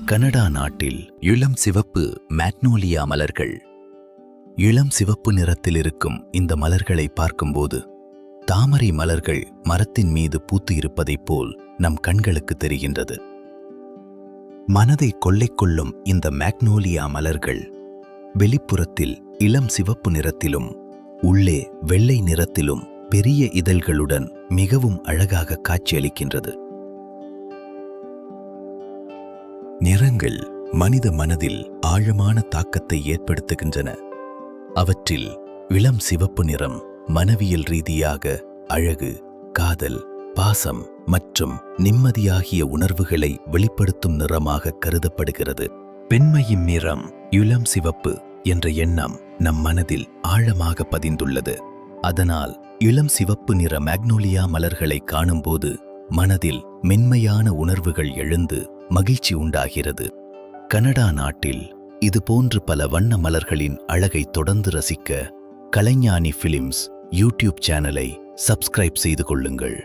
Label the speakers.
Speaker 1: Canada நாட்டில் இளம் சிவப்பு மேக்னோலியா மலர்கள். இளம் சிவப்பு நிறத்தில் இருக்கும் இந்த மலர்களை பார்க்கும்போது தாமரை மலர்கள் மரத்தின் மீது பூத்து இருப்பதைப் போல் நம் கண்களுக்கு தெரிகின்றது. மனதை கொள்ளை கொள்ளும் இந்த மேக்னோலியா மலர்கள் வெளிப்புறத்தில் இளம் சிவப்பு நிறத்திலும் உள்ளே வெள்ளை நிறத்திலும் பெரிய இதழ்களுடன் மிகவும் அழகாக காட்சியளிக்கின்றது. நிறங்கள் மனித மனதில் ஆழமான தாக்கத்தை ஏற்படுத்துகின்றன. அவற்றில் இளம் சிவப்பு நிறம் மனவியல் ரீதியாக அழகு, காதல், பாசம் மற்றும் நிம்மதியாகிய உணர்வுகளை வெளிப்படுத்தும் நிறமாக கருதப்படுகிறது. பெண்மையின் நிறம் இளம் சிவப்பு என்ற எண்ணம் நம் மனதில் ஆழமாக பதிந்துள்ளது. அதனால் இளம் சிவப்பு நிற மேக்னோலியா மலர்களை காணும்போது மனதில் மென்மையான உணர்வுகள் எழுந்து மகிழ்ச்சி உண்டாகிறது. கனடா நாட்டில் இதுபோன்று பல வண்ண மலர்களின் அழகை தொடர்ந்து ரசிக்க கலைஞானி ஃபிலிம்ஸ் யூடியூப் சேனலை சப்ஸ்கிரைப் செய்து கொள்ளுங்கள்.